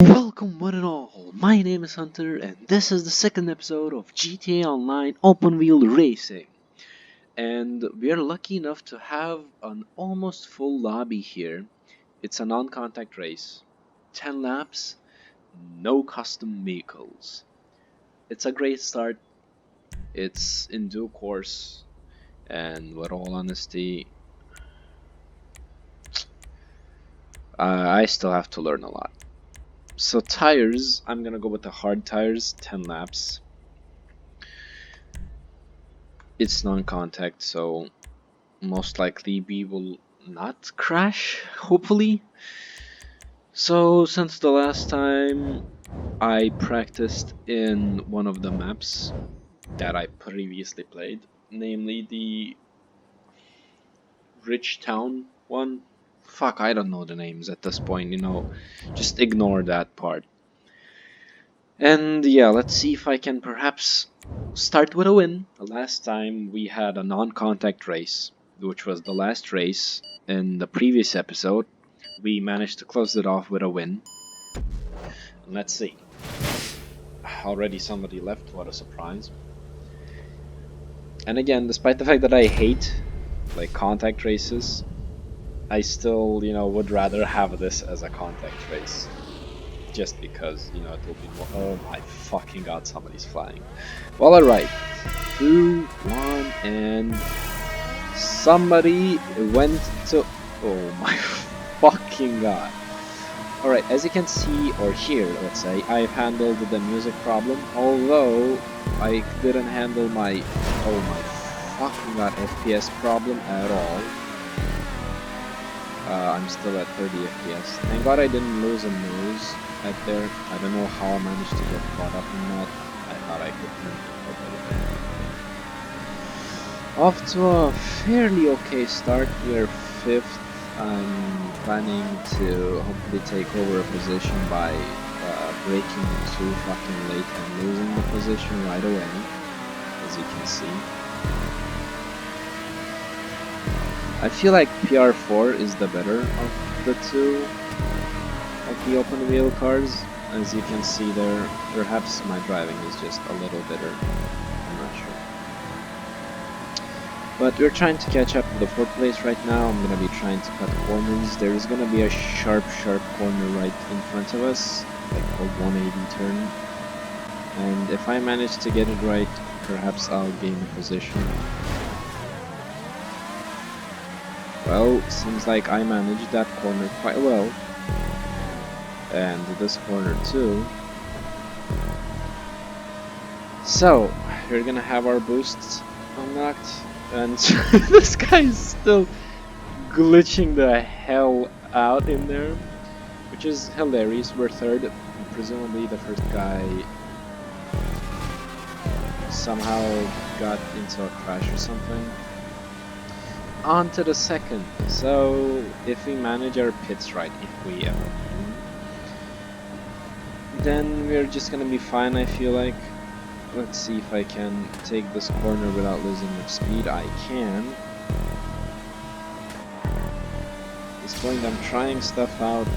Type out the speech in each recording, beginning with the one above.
Welcome one and all, my name is Hunter and this is the second episode of GTA Online Open Wheel Racing. And we are lucky enough to have an almost full lobby here. It's a non-contact race, 10 laps, no custom vehicles. It's a great start, it's in due course, and with all honesty, I still have to learn a lot. So tires, I'm gonna go with the hard tires, 10 laps. It's non-contact, so most likely we will not crash, hopefully. So since the last time I practiced in one of the maps that I previously played, namely the Rich Town one. Fuck, I don't know the names at this point, just ignore that part. And yeah, let's see if I can perhaps start with a win. Last time we had a non-contact race, which was the last race in the previous episode. We managed to close it off with a win. Let's see. Already somebody left, what a surprise. And again, despite the fact that I hate like contact races, I still, would rather have this as a contact race. Just because, it will be more. Oh my fucking god, somebody's flying. Well, alright. 2, 1, and somebody went to. Oh my fucking god. Alright, as you can see, or hear, let's say, I've handled the music problem, although I didn't handle my. Oh my fucking god, FPS problem at all. I'm still at 30 FPS. Thank god I didn't lose a nose right there. I don't know how I managed to get caught up in that. I thought I could. Off to a fairly okay start. We're 5th. I'm planning to hopefully take over a position by braking too fucking late and losing the position right away, as you can see. I feel like PR4 is the better of the two of the open wheel cars. As you can see there, perhaps my driving is just a little better, I'm not sure. But we're trying to catch up to the 4th place right now. I'm going to be trying to cut corners. There is going to be a sharp corner right in front of us, like a 180 turn. And if I manage to get it right, perhaps I'll gain a position. Well, seems like I managed that corner quite well. And this corner too. So, we're gonna have our boosts unlocked. And this guy is still glitching the hell out in there. Which is hilarious. We're 3rd. Presumably the first guy somehow got into a crash or something. On to the 2nd. So if we manage our pits right, if we ever can, then we're just gonna be fine, I feel like. Let's see if I can take this corner without losing much speed. I can. At this point I'm trying stuff out.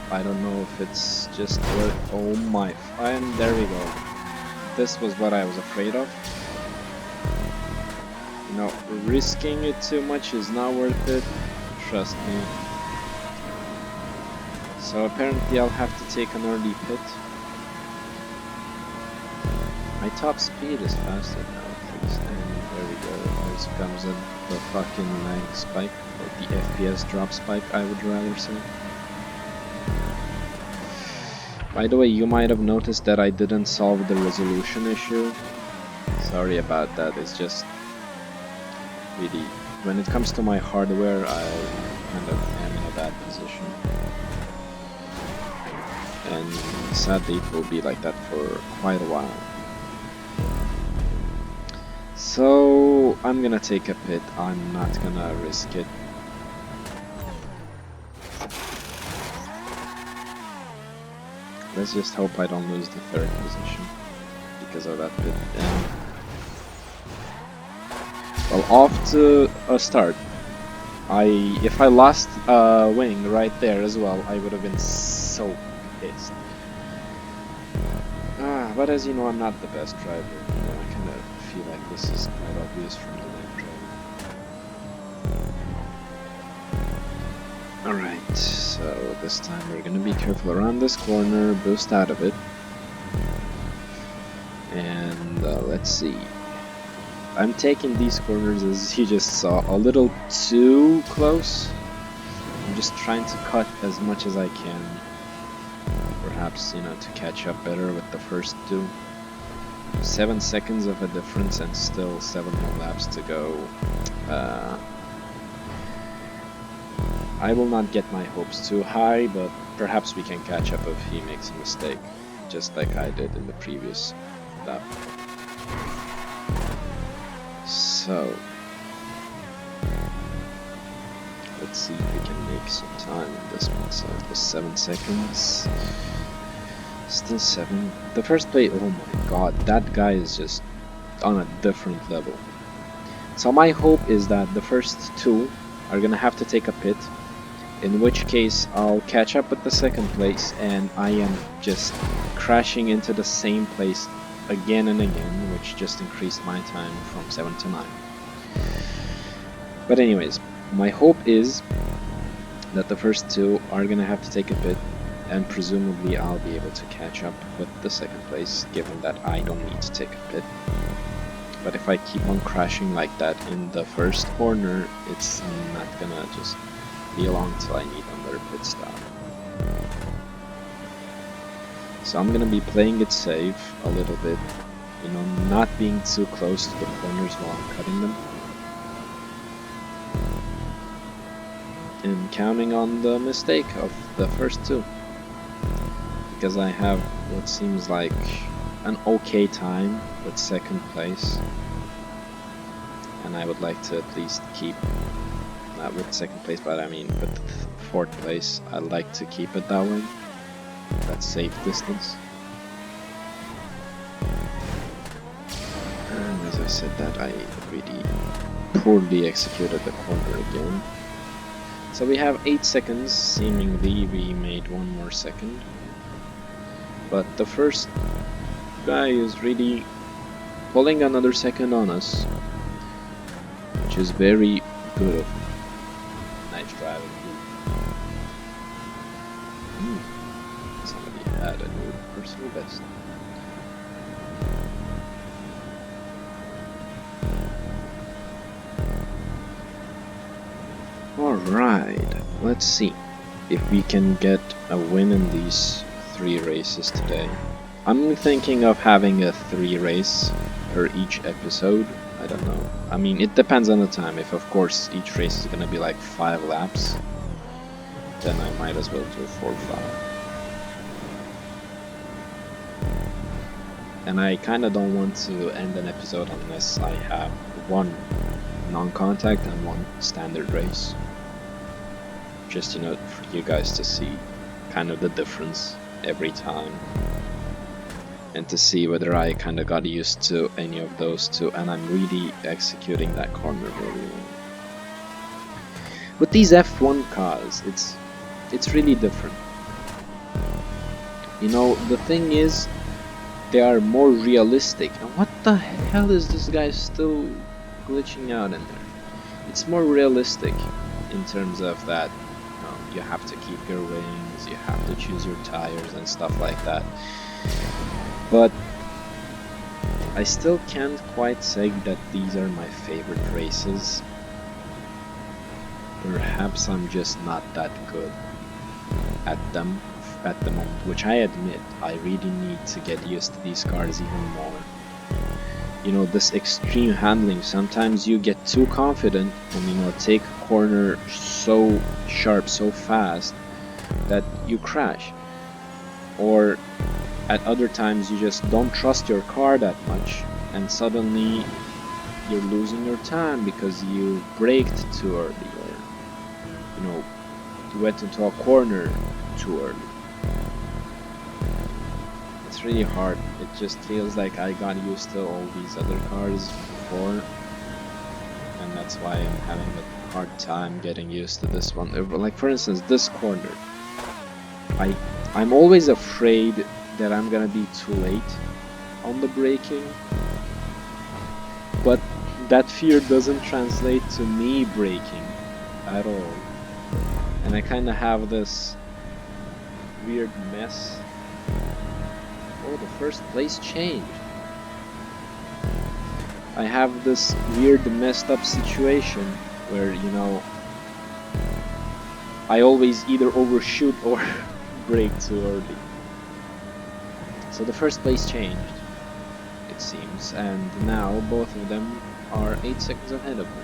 I don't know if it's just worth. Oh my, and there we go. This was what I was afraid of. Risking it too much is not worth it, trust me. So apparently I'll have to take an early pit. My top speed is faster now at least, and there we go. There comes the fucking lag spike, or the FPS drop spike, I would rather say. By the way, you might have noticed that I didn't solve the resolution issue. Sorry about that, it's just really, when it comes to my hardware, I kind of am in a bad position. And sadly it will be like that for quite a while. So I'm gonna take a pit, I'm not gonna risk it. Let's just hope I don't lose the 3rd position because of that pit. And well, off to a start. If I lost a wing right there as well, I would have been so pissed. But as you know, I'm not the best driver. I kind of feel like this is quite obvious from the lane driving. Alright, so this time we're gonna be careful around this corner, boost out of it. And let's see. I'm taking these corners, as you just saw, a little too close. I'm just trying to cut as much as I can. Perhaps, you know, to catch up better with the first two. 7 seconds of a difference and still 7 more laps to go. I will not get my hopes too high, but perhaps we can catch up if he makes a mistake, just like I did in the previous lap. So, let's see if we can make some time in this one. So it was 7 seconds. Still 7. The first play, oh my god, that guy is just on a different level. So my hope is that the first two are gonna have to take a pit, in which case I'll catch up with the second place and I am just crashing into the same place again and again, which just increased my time from 7 to 9. But anyways, my hope is that the first two are gonna have to take a pit, and presumably I'll be able to catch up with the second place, given that I don't need to take a pit. But if I keep on crashing like that in the first corner, it's not gonna just be long till I need another pit stop. So I'm gonna be playing it safe a little bit, you know, not being too close to the corners while I'm cutting them. And counting on the mistake of the first two. Because I have what seems like an okay time with second place. And I would like to at least keep, not with second place, but I mean with fourth place, I'd like to keep it that way. That safe distance. And as I said that, I really poorly executed the corner again. So we have 8 seconds, seemingly we made 1 more second. But the first guy is really pulling another second on us, which is very good of him. Nice driving. Somebody had a new personal best. Alright, let's see if we can get a win in these 3 races today. I'm thinking of having a 3 race per each episode. I don't know. I mean, it depends on the time. If of course each race is gonna be like 5 laps, then I might as well do 4 or 5. And I kinda don't want to end an episode unless I have 1 non-contact and 1 standard race. Just, you know, for you guys to see kind of the difference every time, and to see whether I kind of got used to any of those two, and I'm really executing that corner very well. With these F1 cars, it's really different. You know, the thing is, they are more realistic. And what the hell is this guy still glitching out in there? It's more realistic in terms of that. You have to keep your wings, you have to choose your tires and stuff like that. But I still can't quite say that these are my favorite races. Perhaps I'm just not that good at them at the moment, which I admit I really need to get used to these cars even more. You know, this extreme handling, sometimes you get too confident and, you know, take a corner so sharp, so fast that you crash. Or at other times you just don't trust your car that much and suddenly you're losing your time because you braked too early, or, you know, you went into a corner too early. It's really hard. It just feels like I got used to all these other cars before, and that's why I'm having a hard time getting used to this one. Like for instance, this corner, I I'm always afraid that I'm gonna be too late on the braking, but that fear doesn't translate to me braking at all. And I kind of have this weird mess. Oh, the first place changed. I have this weird messed up situation where, you know, I always either overshoot or brake too early. So the first place changed, it seems, and now both of them are 8 seconds ahead of me.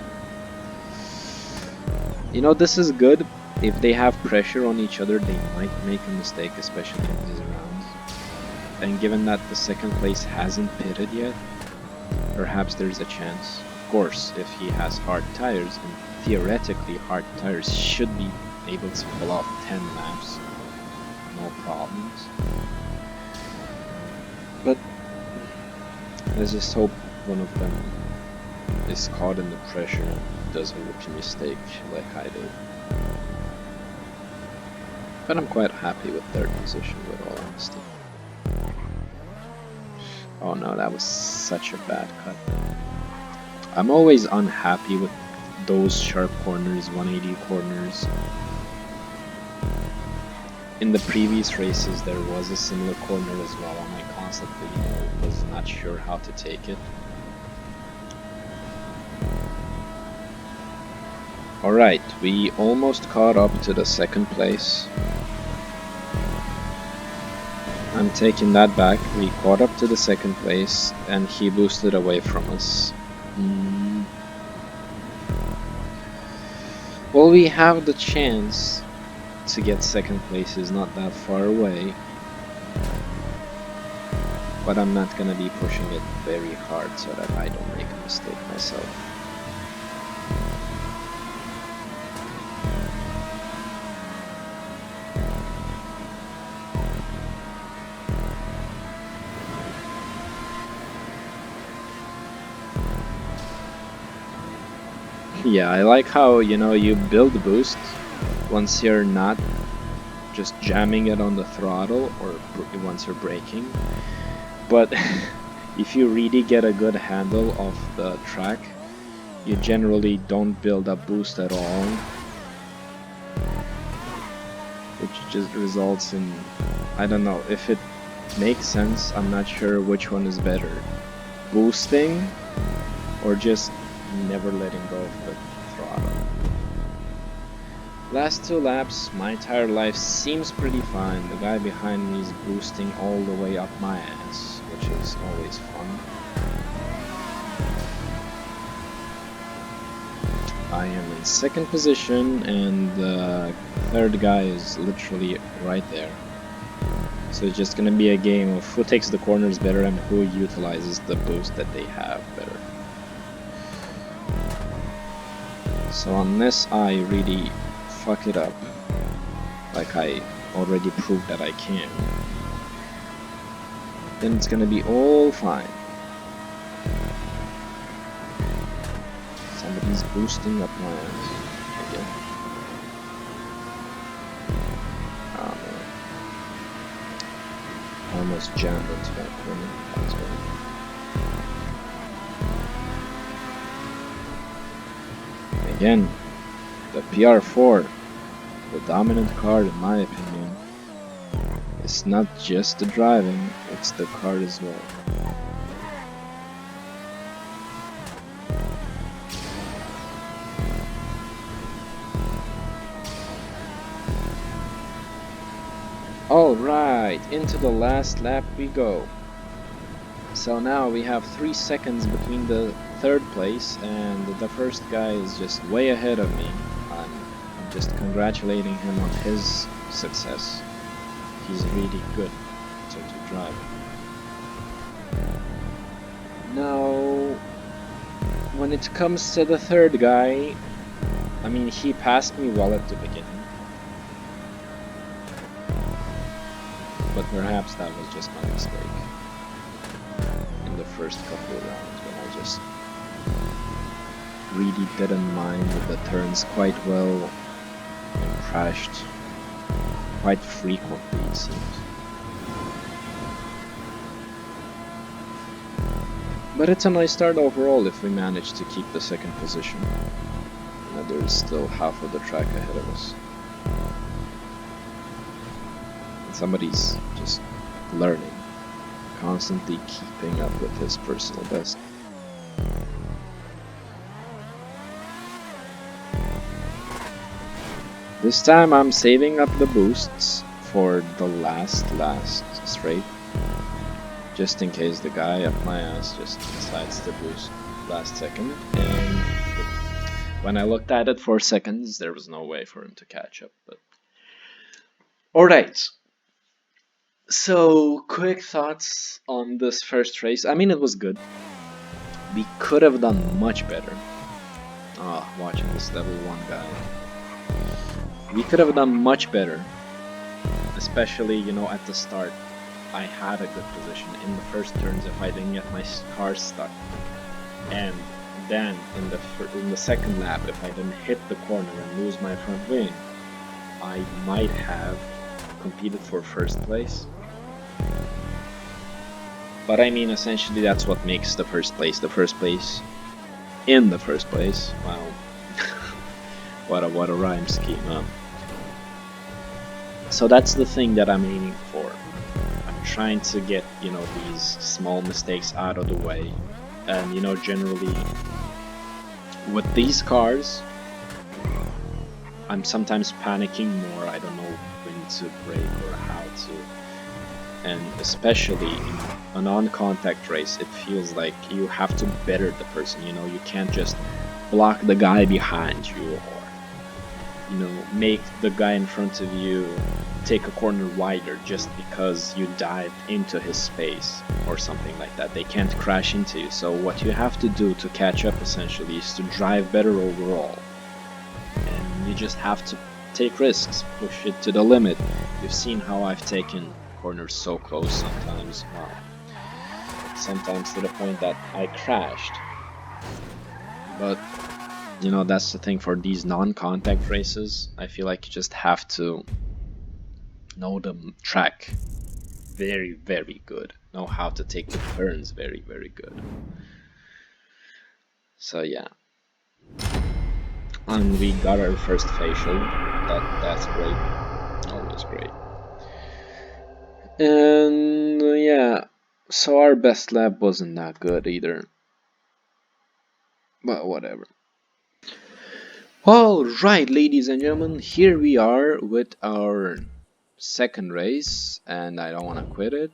You know, this is good. If they have pressure on each other, they might make a mistake, especially in these rounds. And given that the second place hasn't pitted yet, perhaps there's a chance. Of course, if he has hard tires, and theoretically hard tires should be able to pull off 10 laps, no problems. But let's just hope one of them is caught in the pressure and does a rookie mistake like I did. But I'm quite happy with third position, with all honesty. Oh no, that was such a bad cut. I'm always unhappy with those sharp corners, 180 corners. In the previous races there was a similar corner as well, and I constantly was not sure how to take it. Alright, we almost caught up to the second place. I'm taking that back. We caught up to the second place and he boosted away from us. Well, we have the chance to get second place, is not that far away. But I'm not gonna be pushing it very hard so that I don't make a mistake myself. Yeah, I like how, you know, you build boost once you're not just jamming it on the throttle or once you're braking. But if you really get a good handle of the track, you generally don't build up boost at all, which just results in, I don't know, if it makes sense, I'm not sure which one is better. Boosting or just never letting go of the throttle. Last 2 laps, my tire life seems pretty fine. The guy behind me is boosting all the way up my ass, which is always fun. I am in second position and the third guy is literally right there. So it's just gonna be a game of who takes the corners better and who utilizes the boost that they have better. So unless I really fuck it up, like I already proved that I can, then it's gonna be all fine. Somebody's boosting up my ass again. Oh man. Almost jammed into that corner. That's right. Again, the PR4, the dominant car in my opinion. It's not just the driving, it's the car as well. Alright, into the last lap we go. So now we have 3 seconds between the third place and the first guy is just way ahead of me. I'm just congratulating him on his success. He's really good in terms of driving. Now, when it comes to the third guy, I mean, he passed me well at the beginning. But perhaps that was just my mistake in the first couple of rounds when I just really didn't mind the turns quite well and crashed quite frequently, it seems. But it's a nice start overall if we manage to keep the second position. There's still half of the track ahead of us. And somebody's just learning, constantly keeping up with his personal best. This time I'm saving up the boosts for the last straight, just in case the guy up my ass just decides to boost last second. And when I looked at it for seconds, there was no way for him to catch up. But alright, so quick thoughts on this first race. I mean, it was good. We could have done much better. Watching this level 1 guy. We could have done much better, especially, you know, at the start. I had a good position in the first turns if I didn't get my car stuck, and then in the second lap, if I didn't hit the corner and lose my front wing, I might have competed for first place. But I mean, essentially, that's what makes the first place in the first place. Wow, what a rhyme scheme, huh? So that's the thing that I'm aiming for. I'm trying to get, you know, these small mistakes out of the way. And, you know, generally, with these cars, I'm sometimes panicking more. I don't know when to brake or how to. And especially in a non-contact race, it feels like you have to better the person, you know, you can't just block the guy behind you or, you know, make the guy in front of you take a corner wider just because you dived into his space or something like that. They can't crash into you. So what you have to do to catch up essentially is to drive better overall. And you just have to take risks, push it to the limit. You've seen how I've taken corners so close sometimes, wow. Sometimes to the point that I crashed. But you know, that's the thing for these non-contact races. I feel like you just have to know the track very, very good. Know how to take the turns very, very good. So yeah. And we got our first facial. That's great. Always great. And yeah, so our best lap wasn't that good either. But whatever. Alright, ladies and gentlemen, here we are with our second race, and I don't want to quit it.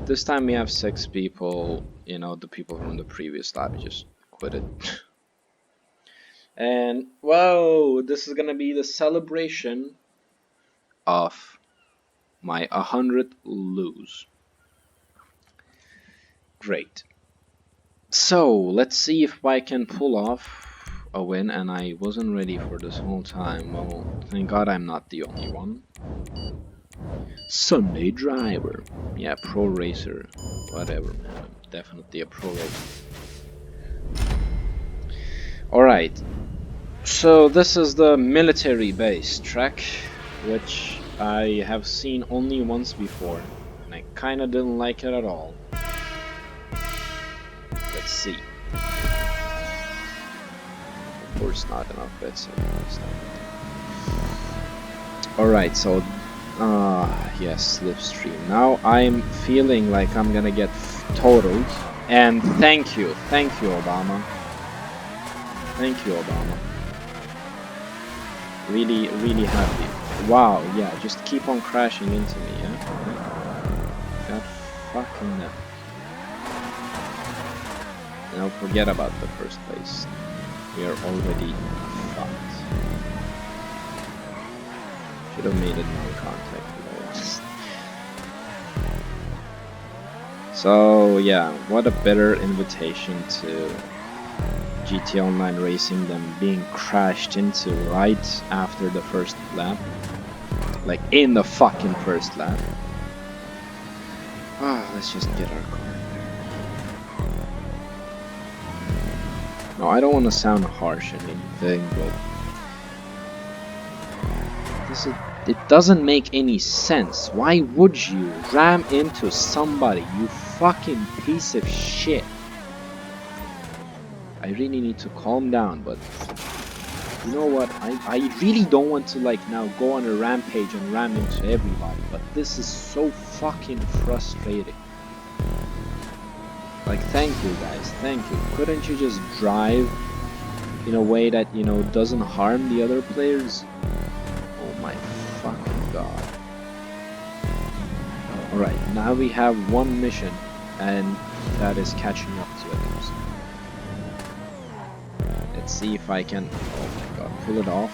This time we have 6 people, you know, the people from the previous lap just quit it. And, whoa, this is gonna be the celebration of my 100th lose. Great. So, let's see if I can pull off a win, and I wasn't ready for this whole time. Well, thank God I'm not the only one. Sunday driver. Yeah, pro racer. Whatever, man. I'm definitely a pro racer. Alright. So this is the military base track, which I have seen only once before, and I kinda didn't like it at all. Let's see. Of course not enough bits. Alright, so yes, slipstream. Now I'm feeling like I'm gonna get totaled, and thank you Obama. Thank you, Obama. Really, really happy. Wow, yeah, just keep on crashing into me, yeah? God fucking no. Now forget about the first place. We are already fucked. Should have made it non-contact, to be honest. So yeah, what a better invitation to GT Online Racing than being crashed into right after the first lap. Like in the fucking first lap. Let's just get our car there. No, I don't want to sound harsh or anything, but It doesn't make any sense. Why would you ram into somebody, you fucking piece of shit? I really need to calm down, but you know what? I really don't want to like now go on a rampage and ram into everybody, but this is so fucking frustrating. Like, thank you guys, thank you. Couldn't you just drive in a way that, you know, doesn't harm the other players? Oh my fucking god. Alright, now we have one mission, and that is catching up to others. Let's see if I can, oh my god, pull it off.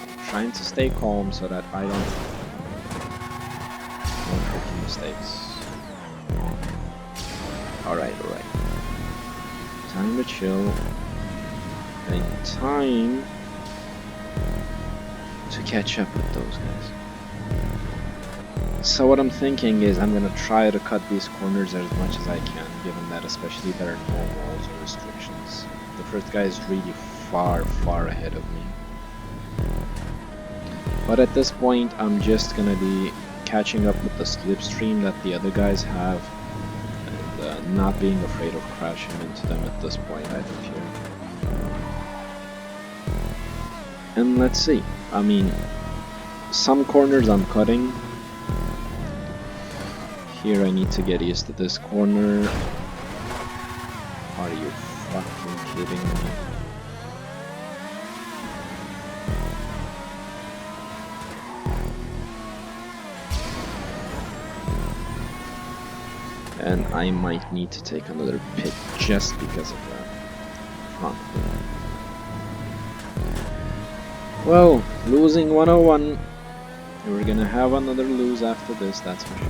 I'm trying to stay calm so that I don't make mistakes. Alright. Time to chill. And time to catch up with those guys. So what I'm thinking is I'm gonna try to cut these corners as much as I can, given that especially there are no walls or restrictions. The first guy is really far ahead of me. But at this point I'm just gonna be catching up with the slipstream that the other guys have, and not being afraid of crashing into them at this point, I think here. And let's see. I mean, some corners I'm cutting. Here I need to get used to this corner. Are you fucking kidding me? And I might need to take another pit just because of that front wing. Well, losing 101. We're gonna have another lose after this, that's for sure.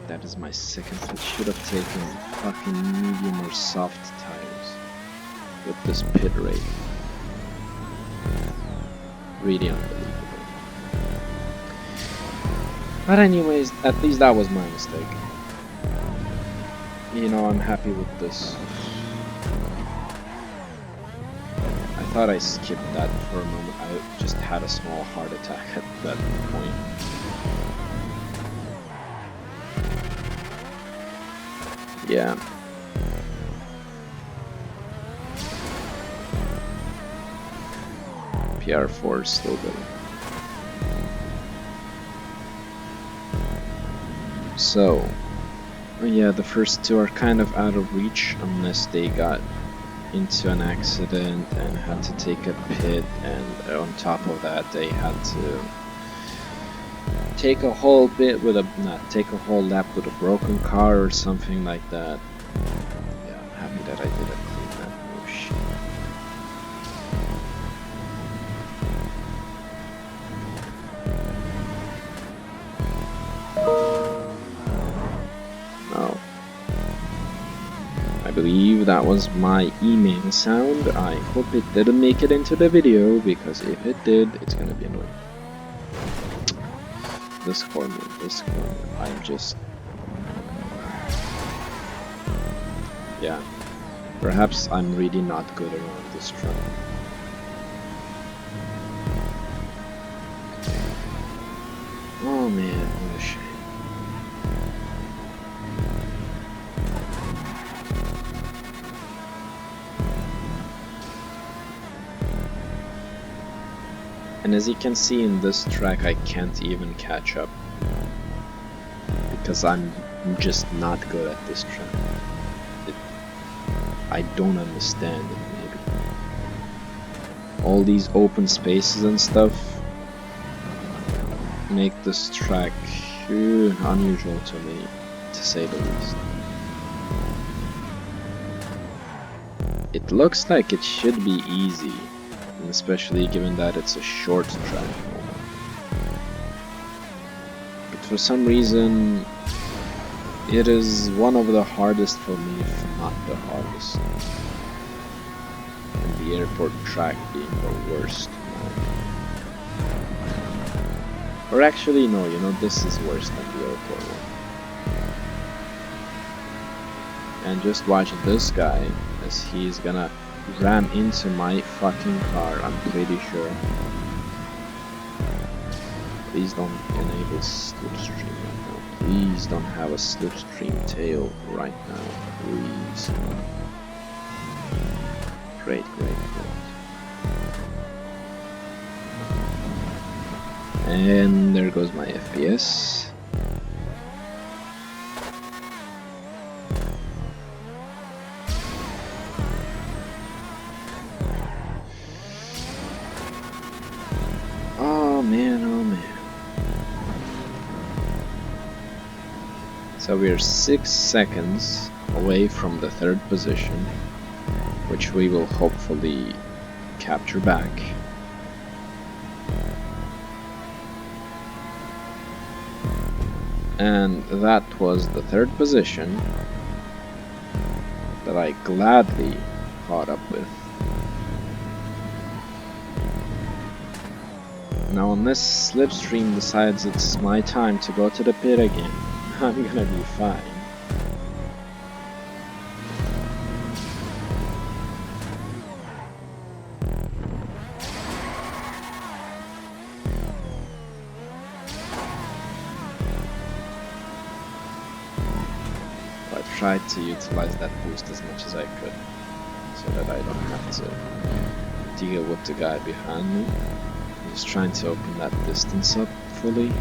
That is my second pit. Should have taken fucking medium or soft tires with this pit rating. Really unbelievable. But anyways, at least that was my mistake. You know, I'm happy with this. I thought I skipped that for a moment. I just had a small heart attack at that point. Yeah. PR4 is still good. So, yeah, the first two are kind of out of reach unless they got into an accident and had to take a pit, and on top of that they had to take a whole bit with a take a whole lap with a broken car or something like that. Yeah, I'm happy that I did a clean lap. Oh shit. No. I believe that was my email sound. I hope it didn't make it into the video, because if it did, it's gonna be annoying. This corner, I'm just... yeah, perhaps I'm really not good around this track. Oh man, what a shame. And as you can see in this track, I can't even catch up, because I'm just not good at this track. I don't understand it, maybe. All these open spaces and stuff make this track unusual to me, to say the least. It looks like it should be easy, especially given that it's a short track. But for some reason, it is one of the hardest for me, if not the hardest. And the airport track being the worst. Or actually, no, you know, this is worse than the airport one. And just watch this guy, as he's gonna ran into my fucking car, I'm pretty sure. Please don't enable slipstream right now. Please don't have a slipstream tail right now. Please. Great, great, great. And there goes my FPS. Oh man, oh man. So we're 6 seconds away from the 3rd position, which we will hopefully capture back. And that was the 3rd position that I gladly caught up with. Now unless Slipstream decides it's my time to go to the pit again, I'm gonna be fine. I tried to utilize that boost as much as I could, so that I don't have to deal with the guy behind me. I'm just trying to open that distance up fully.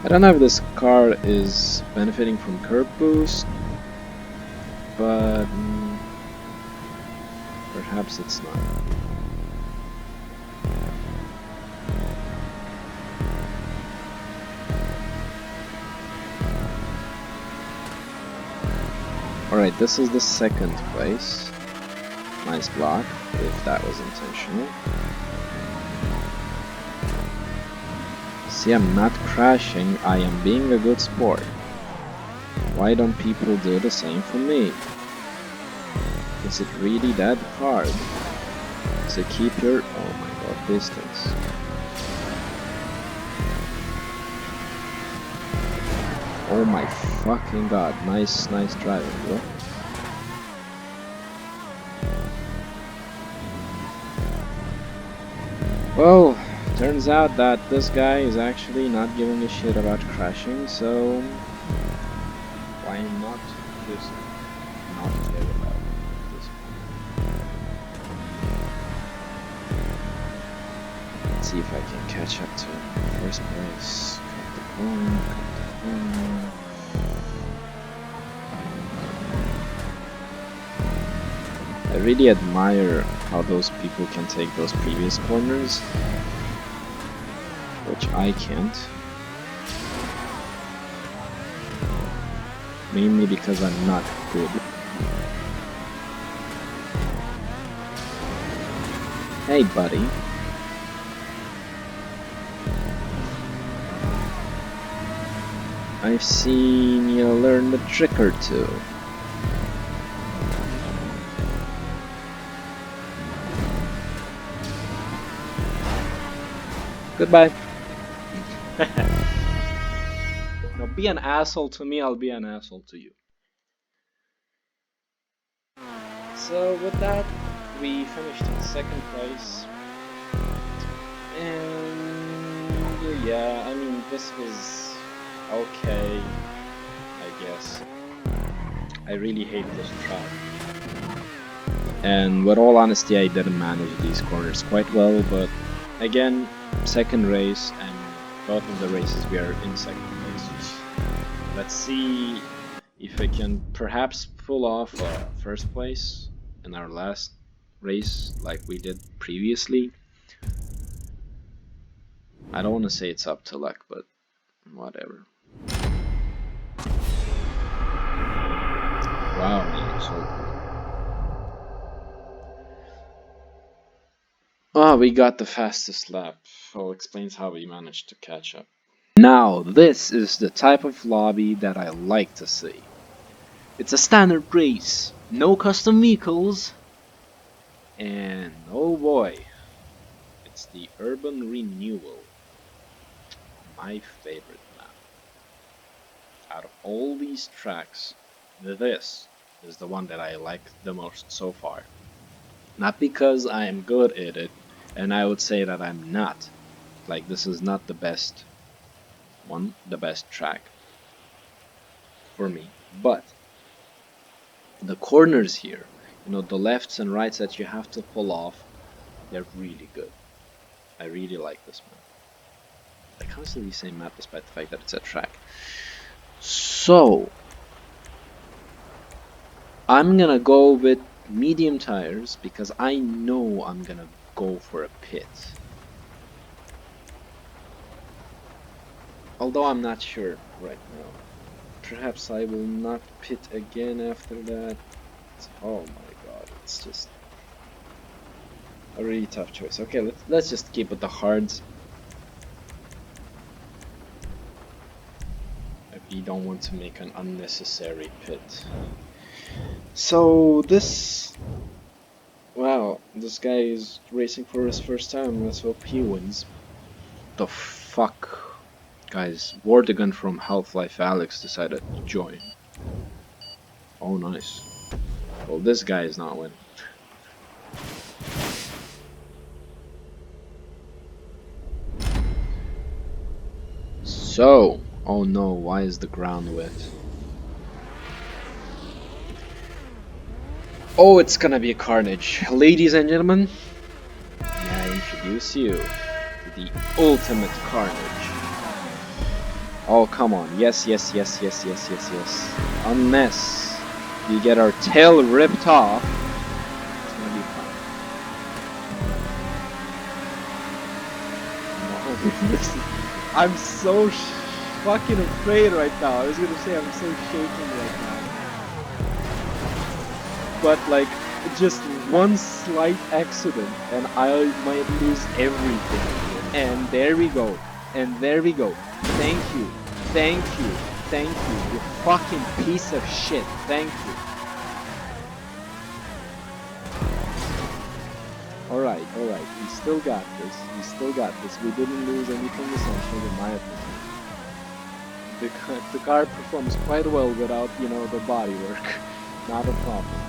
I don't know if this car is benefiting from curb boost, but perhaps it's not. Alright, this is the 2nd place. Nice block, if that was intentional. See, I'm not crashing, I am being a good sport. Why don't people do the same for me? Is it really that hard to keep your, oh my god, distance? Oh my fucking god, nice driving, bro. Well, turns out that this guy is actually not giving a shit about crashing, so why not just not care about this? Let's see if I can catch up to first place. Cut the corner, cut the corner. I really admire how those people can take those previous corners, which I can't. Mainly because I'm not good. Hey buddy. I've seen you learn a trick or two. Goodbye. Now be an asshole to me, I'll be an asshole to you. So with that, we finished in 2nd place. And yeah, I mean, this was okay, I guess. I really hate this track. And with all honesty, I didn't manage these corners quite well, but again, 2nd race, and both of the races we are in 2nd place. Let's see if I can perhaps pull off 1st place in our last race like we did previously. I don't want to say it's up to luck, but whatever. Wow, man, so cool. Oh, we got the fastest lap. So explains how we managed to catch up. Now, this is the type of lobby that I like to see. It's a standard race, no custom vehicles, and oh boy, it's the Urban Renewal, my favorite map. Out of all these tracks, this is the one that I like the most so far. Not because I am good at it, and I would say that I'm not. Like, this is not the best one, the best track for me. But the corners here, the lefts and rights that you have to pull off, they're really good. I really like this map. I constantly say map despite the fact that it's a track. So, I'm gonna go with medium tires because I know I'm gonna go for a pit. Although I'm not sure right now. Perhaps I will not pit again after that. Oh my god, it's just a really tough choice. Okay, let's just keep with the hards. We don't want to make an unnecessary pit. So this, wow, this guy is racing for his first time. Let's hope he wins. The fuck, guys! Wardigan from Half-Life Alyx decided to join. Oh, nice. Well, this guy is not winning. So, oh no, why is the ground wet? Oh, it's gonna be a Carnage. Ladies and gentlemen, may I introduce you to the ultimate Carnage. Oh, come on. Yes, yes, yes, yes, yes, yes, yes. Unless we get our tail ripped off, it's gonna be fun. I'm so fucking afraid right now. I was gonna say I'm so shaking right now. But like, just one slight accident and I might lose everything. And there we go. And there we go. Thank you. Thank you. Thank you. You fucking piece of shit. Thank you. Alright, alright. We still got this. We still got this. We didn't lose anything essential in my opinion. The car performs quite well without, the bodywork. Not a problem.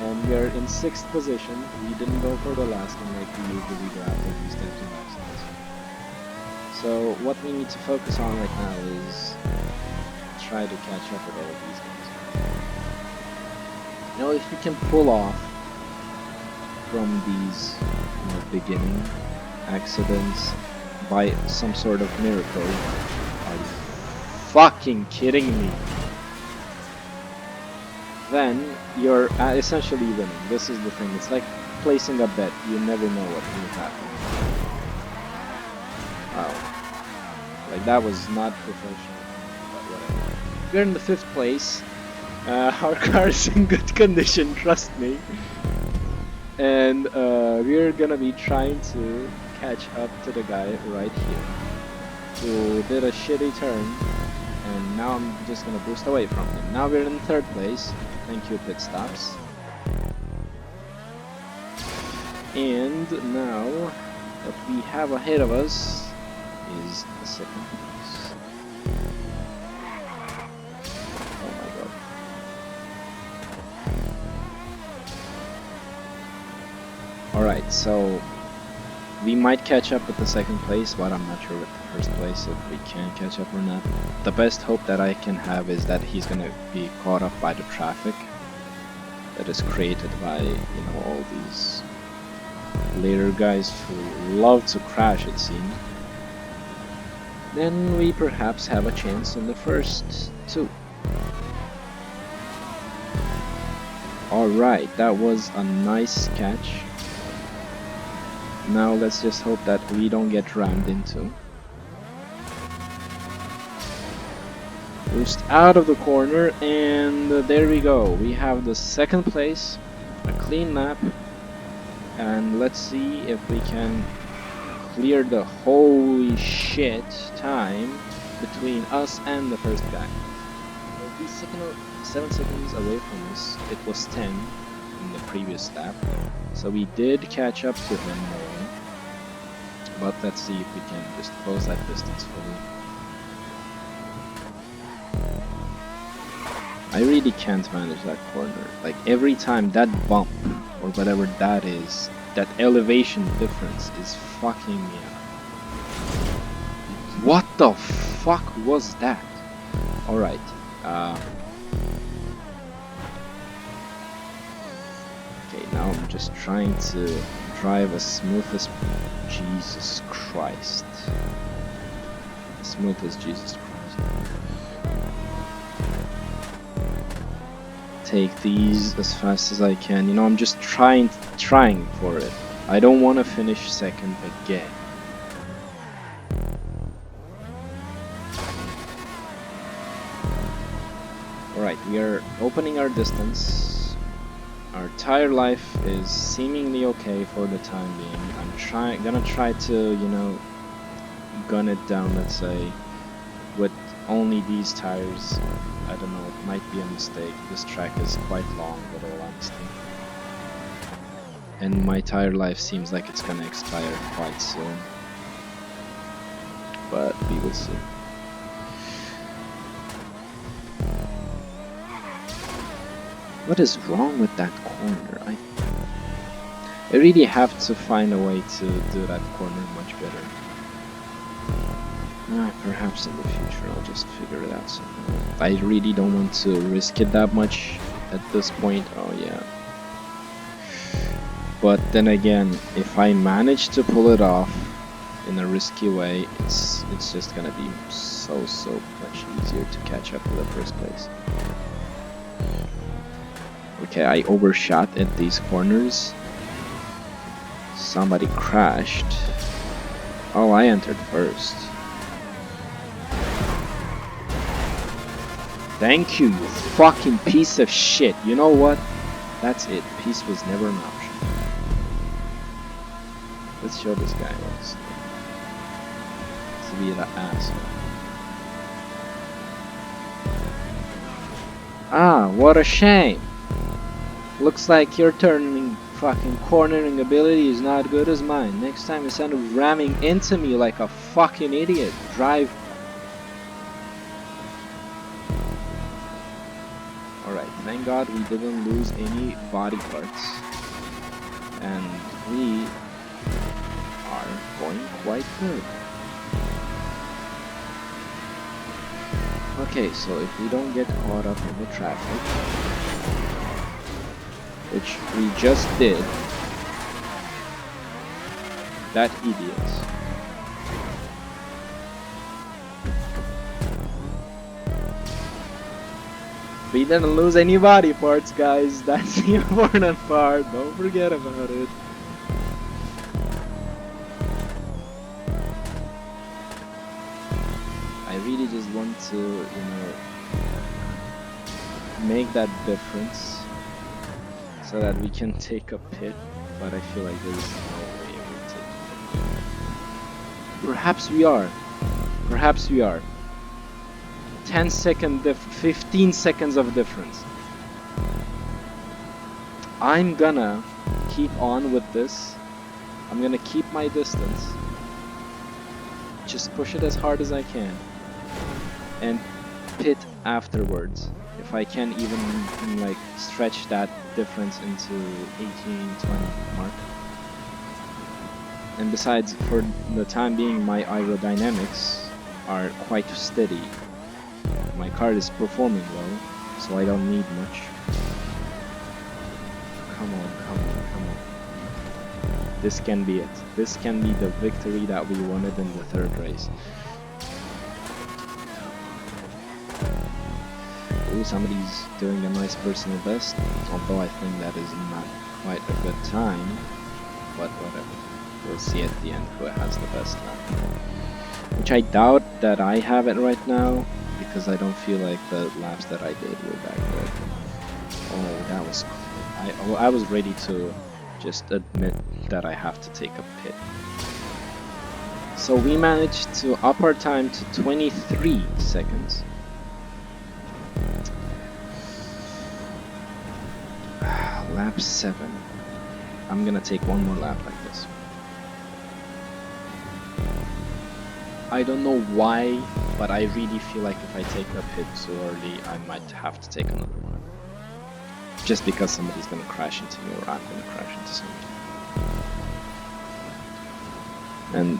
And we are in 6th position. We didn't go for the last one like we usually do after these types of accidents. So what we need to focus on right now is try to catch up with all of these guys. If you can pull off from these beginning accidents by some sort of miracle, are you fucking kidding me? Then you're essentially winning. This is the thing. It's like placing a bet. You never know what will happen. Wow. Like, that was not professional. But whatever. We're in the 5th place. Our car is in good condition, trust me. And we're gonna be trying to catch up to the guy right here who did a shitty turn. And now I'm just gonna boost away from him. Now we're in 3rd place. Thank you, pit stops. And now what we have ahead of us is the 2nd place. Oh my god. Alright, so we might catch up with the 2nd place, but I'm not sure with the 1st place if we can catch up or not. The best hope that I can have is that he's gonna be caught up by the traffic that is created by, all these later guys who love to crash, it seems. Then we perhaps have a chance in the first 2. Alright, that was a nice catch. Now let's just hope that we don't get rammed into. Boost out of the corner, and there we go. We have the 2nd place, a clean lap, and let's see if we can clear the holy shit time between us and the 1st guy. We'll be 7 seconds away from us. It was 10 in the previous lap, so we did catch up to him more. But let's see if we can just close that distance fully. I really can't manage that corner. Like, every time that bump or whatever that is, that elevation difference is fucking me up. What the fuck was that? Alright, okay, now I'm just trying to drive as smooth as Jesus Christ. As smooth as Jesus Christ. Take these as fast as I can. You know, I'm just trying for it. I don't want to finish second again. Alright, we are opening our distance. Our tire life is seemingly okay for the time being. I'm gonna try to, you know, gun it down, let's say, with only these tires. I don't know, it might be a mistake. This track is quite long, with all honesty. And my tire life seems like it's gonna expire quite soon. But we will see. What is wrong with that corner? I really have to find a way to do that corner much better. Perhaps in the future I'll just figure it out somehow. I really don't want to risk it that much at this point. Oh yeah. But then again, if I manage to pull it off in a risky way, it's just gonna be so much easier to catch up in the first place. Okay, I overshot at these corners. Somebody crashed. Oh, I entered first. Thank you, you fucking piece of shit. You know what? That's it. Peace was never an option. Let's show this guy what's to be the asshole. Ah, what a shame. Looks like your turning fucking cornering ability is not good as mine. Next time instead of ramming into me like a fucking idiot, drive. Alright, thank God we didn't lose any body parts. And we are going quite good. Okay, so if we don't get caught up in the traffic, which we just did, that idiot. We didn't lose any body parts, guys. That's the important part. Don't forget about it. I really just want to, you know, make that difference so that we can take a pit, but I feel like there's no way we'll take a pit. Perhaps we are. Perhaps we are. 15 seconds of difference. I'm gonna keep on with this. I'm gonna keep my distance. Just push it as hard as I can. And pit afterwards. If I can even like stretch that difference into 18-20 mark. And besides, for the time being, my aerodynamics are quite steady. My car is performing well, so I don't need much. Come on, come on, come on. This can be it. This can be the victory that we wanted in the third race. Ooh, somebody's doing a nice personal best, although I think that is not quite a good time, but whatever. We'll see at the end who has the best lap. Which I doubt that I have it right now, because I don't feel like the laps that I did were that good. Oh, that was cool. I was ready to just admit that I have to take a pit. So we managed to up our time to 23 seconds. Lap 7. I'm gonna take one more lap like this. I don't know why, but I really feel like if I take a pit too early, I might have to take another one. just because somebody's gonna crash into me or I'm gonna crash into somebody. And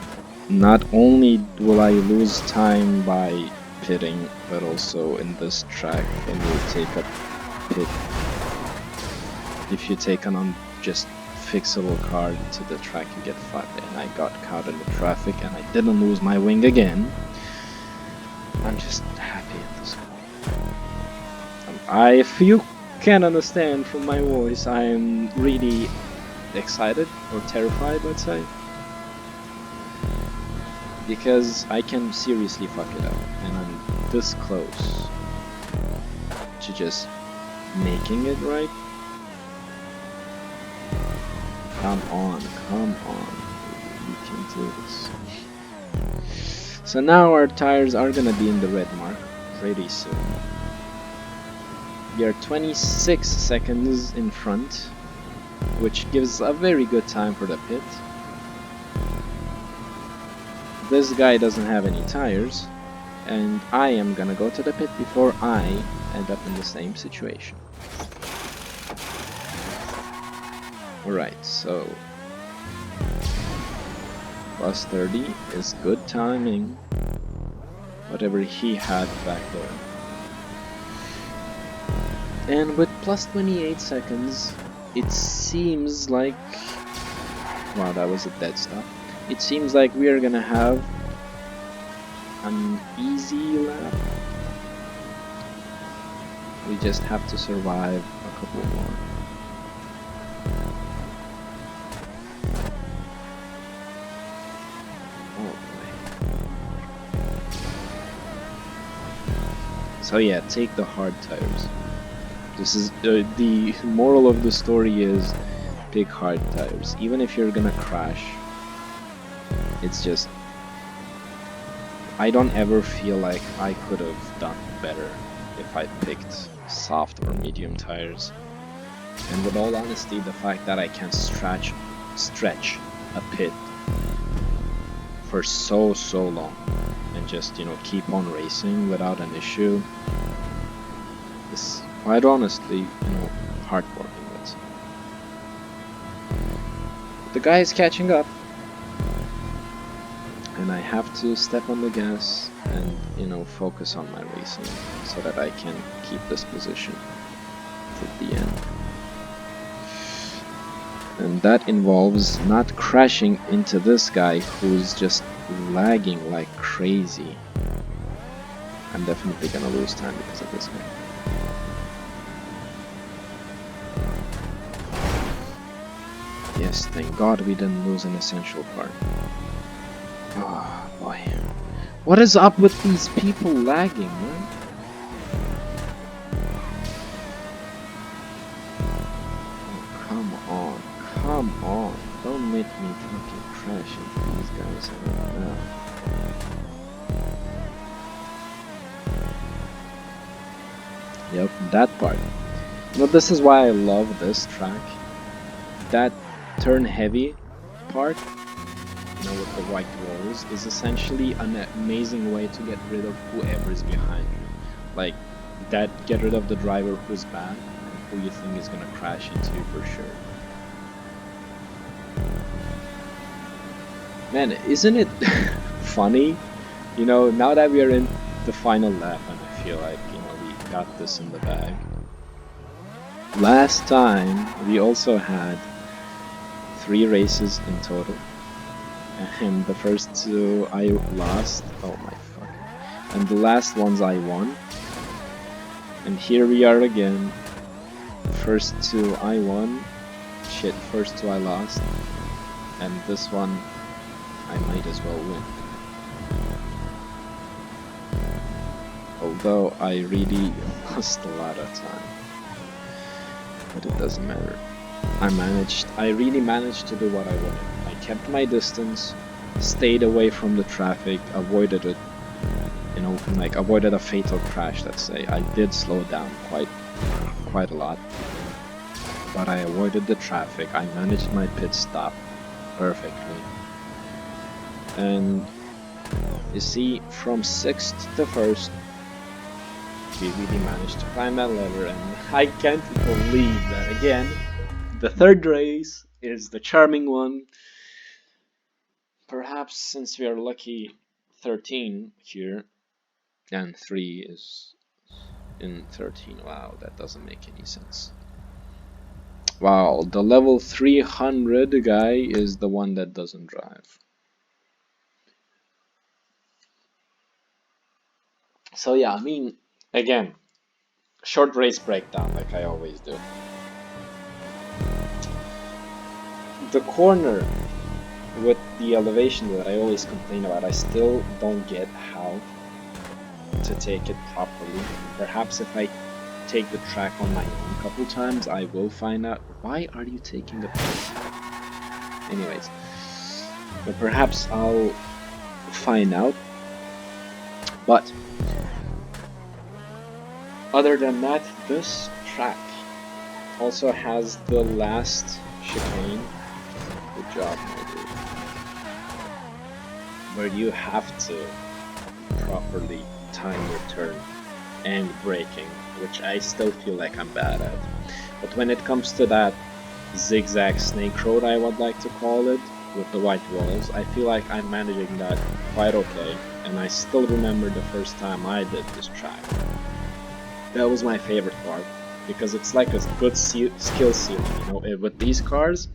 not only will I lose time by pitting, but also in this track when you take a pit, if you take an just fixable car into the track, you get fucked. And I got caught in the traffic and I didn't lose my wing again. I'm just happy at this point. If you can understand from my voice, I am really excited or terrified, let's say, because I can seriously fuck it up, and I'm this close to just making it right. Come on, you can do this. So now our tires are gonna be in the red mark pretty soon. We are 26 seconds in front, which gives a very good time for the pit. This guy doesn't have any tires, and I am gonna go to the pit before I end up in the same situation. Alright, so plus 30 is good timing, whatever he had back there. And with plus 28 seconds, it seems like, wow, that was a dead stop. It seems like we are gonna have an easy lap. We just have to survive a couple more. Oh boy. So yeah, take the hard tires. This is the moral of the story is pick hard tires. Even if you're gonna crash, it's just, I don't ever feel like I could have done better if I picked soft or medium tires. And with all honesty, the fact that I can stretch a pit for so long and just, you know, keep on racing without an issue is quite honestly, you know, heartwarming. Let's say. The guy is catching up, and I have to step on the gas and, you know, focus on my racing so that I can keep this position to the end. And that involves not crashing into this guy who's just lagging like crazy. I'm definitely gonna lose time because of this guy. Yes, thank God we didn't lose an essential part. Oh boy. What is up with these people lagging, man? Oh, come on. Don't make me fucking crash into these guys right now. Yep, that part. You know, this is why I love this track. That turn heavy part, you know, with the white walls, is essentially an amazing way to get rid of whoever is behind you. Like, that get rid of the driver who's bad and who you think is gonna crash into you for sure. Man, isn't it funny? You know, now that we are in the final lap and I feel like, you know, we got this in the bag. Last time we also had 3 races in total, and the first 2 I lost. Oh my fuck! And the last ones I won. And here we are again. First 2 I won. Shit, first 2 I lost. And this one I might as well win. Although I really lost a lot of time. But it doesn't matter. I really managed to do what I wanted. I kept my distance, stayed away from the traffic, avoided it, you know, like avoided a fatal crash, let's say. I did slow down quite a lot, but I avoided the traffic. I managed my pit stop perfectly. And you see, from 6th to 1st, we really managed to climb that ladder, and I can't believe that again. The third race is the charming one. Perhaps since we are lucky, 13 here, and 3 is in 13. Wow, that doesn't make any sense. Wow, the level 300 guy is the one that doesn't drive. So yeah, I mean, again, short race breakdown like I always do. The corner with the elevation that I always complain about, I still don't get how to take it properly. Perhaps if I take the track on my own a couple times, I will find out. Why are you taking the pace? Anyways, but perhaps I'll find out. But other than that, this track also has the last chicane. Good job, my dude. Where you have to properly time your turn and braking, which I still feel like I'm bad at. But when it comes to that zigzag snake road, I would like to call it, with the white walls, I feel like I'm managing that quite okay, and I still remember the first time I did this track. That was my favorite part, because it's like a good skill ceiling, you know. With these cars,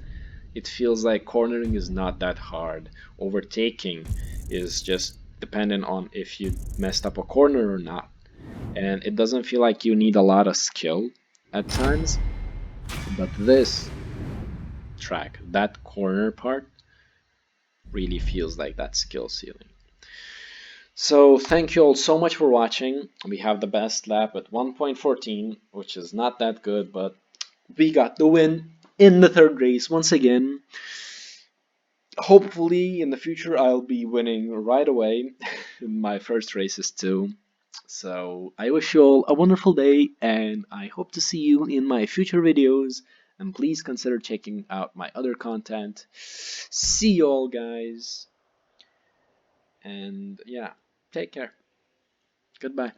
it feels like cornering is not that hard. Overtaking is just dependent on if you messed up a corner or not. And it doesn't feel like you need a lot of skill at times, but this track, that corner part, really feels like that skill ceiling. So thank you all so much for watching. We have the best lap at 1.14, which is not that good, but we got the win in the third race once again. Hopefully in the future I'll be winning right away in my first races too. So I wish you all a wonderful day, and I hope to see you in my future videos, and please consider checking out my other content. See you all guys, and yeah, take care. Goodbye.